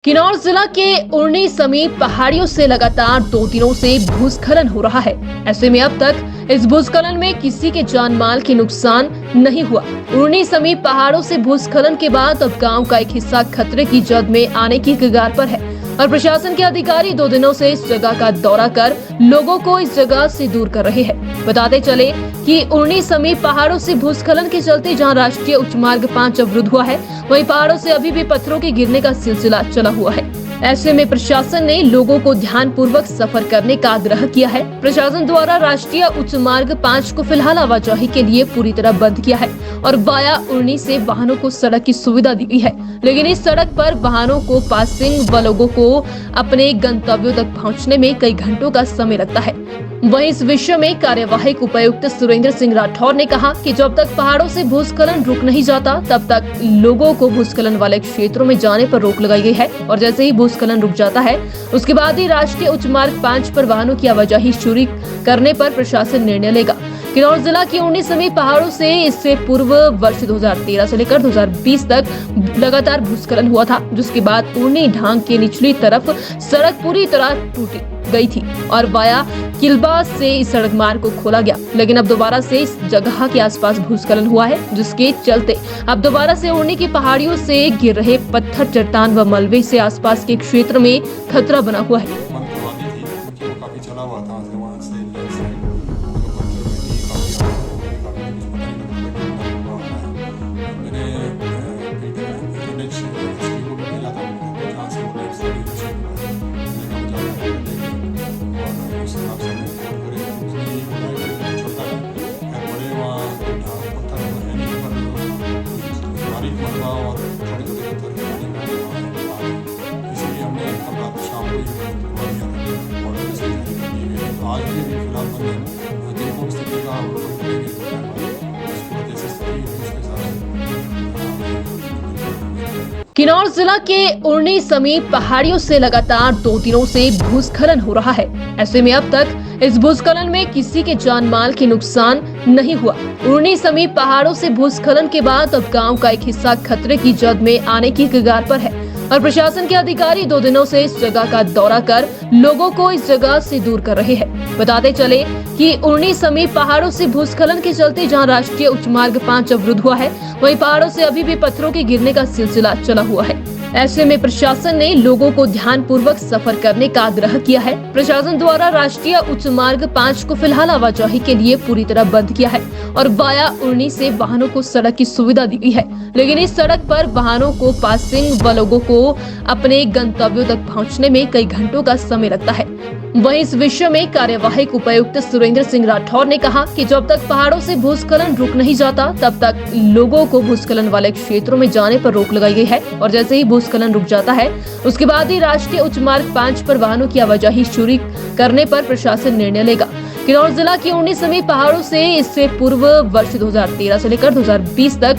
किन्नौर जिला के उरनी समीप पहाड़ियों से लगातार 2 दिनों से भूस्खलन हो रहा है। ऐसे में अब तक इस भूस्खलन में किसी के जान माल के नुकसान नहीं हुआ। उरनी समीप पहाड़ों से भूस्खलन के बाद अब गांव का एक हिस्सा खतरे की जद में आने की कगार पर है और प्रशासन के अधिकारी 2 दिनों से इस जगह का दौरा कर लोगों को इस जगह से दूर कर रहे हैं। बताते चले कि उरनी समीप पहाड़ों से भूस्खलन के चलते जहां राष्ट्रीय उच्च मार्ग 5 अवरुद्ध हुआ है, वहीं पहाड़ों से अभी भी पत्थरों के गिरने का सिलसिला चला हुआ है। ऐसे में प्रशासन ने लोगों को ध्यान पूर्वक सफर करने का आग्रह किया है। प्रशासन द्वारा राष्ट्रीय उच्च मार्ग 5 को फिलहाल आवाजाही के लिए पूरी तरह बंद किया है और वाया उरनी से वाहनों को सड़क की सुविधा दी गई है, लेकिन इस सड़क पर वाहनों को पासिंग व लोगों को अपने गंतव्यों तक पहुँचने में कई घंटों का समय लगता है। वहीं इस विषय में कार्यवाहक उपायुक्त सुरेंद्र सिंह राठौर ने कहा कि जब तक पहाड़ों से भूस्खलन रुक नहीं जाता, तब तक लोगों को भूस्खलन वाले क्षेत्रों में जाने पर रोक लगाई गई है और जैसे ही भूस्खलन रुक जाता है, उसके बाद ही राष्ट्रीय उच्च मार्ग 5 पर वाहनों की आवाजाही शुरू करने पर प्रशासन निर्णय लेगा। किन्नौर जिला की उरनी समीप पहाड़ों से इससे पूर्व वर्ष 2013 से लेकर 2020 तक लगातार भूस्खलन हुआ था, जिसके बाद उरनी ढांग के निचली तरफ सड़क पूरी तरह टूट गई थी और वाया किल्बा से इस सड़क मार्ग को खोला गया, लेकिन अब दोबारा से इस जगह के आसपास भूस्खलन हुआ है, जिसके चलते अब दोबारा से उरनी की पहाड़ियों से गिर रहे पत्थर, चट्टान व मलबे से आसपास के क्षेत्र में खतरा बना हुआ है। आज भी फिलहाल बंद है। जिनको स्थिति का अवलोकन करेंगे उसको जैसे स्थिति उसके साथ। किन्नौर जिला के उरनी समीप पहाड़ियों से लगातार 2 दिनों से भूस्खलन हो रहा है। ऐसे में अब तक इस भूस्खलन में किसी के जान माल के नुकसान नहीं हुआ। उरनी समीप पहाड़ों से भूस्खलन के बाद अब गांव का एक हिस्सा खतरे की जद में आने की कगार पर है और प्रशासन के अधिकारी 2 दिनों से इस जगह का दौरा कर लोगों को इस जगह से दूर कर रहे हैं। बताते चले कि उरनी समीप पहाड़ों से भूस्खलन के चलते जहां राष्ट्रीय उच्च मार्ग 5 अवरुद्ध हुआ है, वहीं पहाड़ों से अभी भी पत्थरों के गिरने का सिलसिला चला हुआ है। ऐसे में प्रशासन ने लोगों को ध्यान पूर्वक सफर करने का आग्रह किया है। प्रशासन द्वारा राष्ट्रीय उच्च मार्ग 5 को फिलहाल आवाजाही के लिए पूरी तरह बंद किया है और वाया उरनी से वाहनों को सड़क की सुविधा दी गई है, लेकिन इस सड़क पर वाहनों को पासिंग व लोगों को अपने गंतव्यों तक पहुँचने में कई घंटों का समय लगता है। वहीं इस विषय में कार्यवाहक उपायुक्त सुरेंद्र सिंह राठौर ने कहा कि जब तक पहाड़ों से भूस्खलन रुक नहीं जाता, तब तक लोगों को भूस्खलन वाले क्षेत्रों में जाने पर रोक लगाई गई है और जैसे ही भूस्खलन रुक जाता है, उसके बाद ही राष्ट्रीय उच्च मार्ग 5 पर वाहनों की आवाजाही शुरू करने पर प्रशासन निर्णय लेगा। किन्नौर जिला की उरनी समीप पहाड़ों से इससे पूर्व वर्ष 2013 से लेकर 2020 तक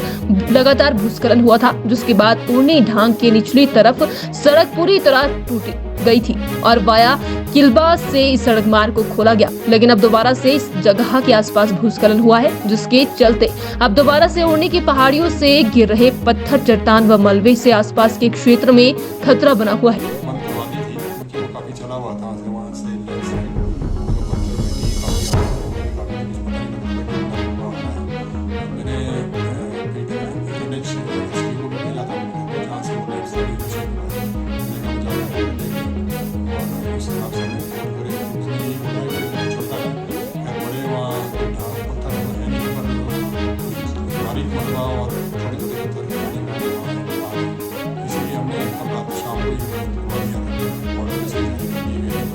लगातार भूस्खलन हुआ था, जिसके बाद उरनी ढांग के निचली तरफ सड़क पूरी तरह टूट गई थी और वाया किल्बा से इस सड़क मार्ग को खोला गया, लेकिन अब दोबारा से इस जगह के आसपास भूस्खलन हुआ है, जिसके चलते अब दोबारा से उरनी की पहाड़ियों से गिर रहे पत्थर, चट्टान व मलबे से आसपास के क्षेत्र में खतरा बना हुआ है।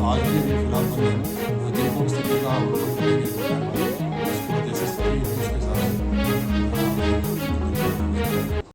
आज भी फिलहाल बंद है। जिनको स्थिति का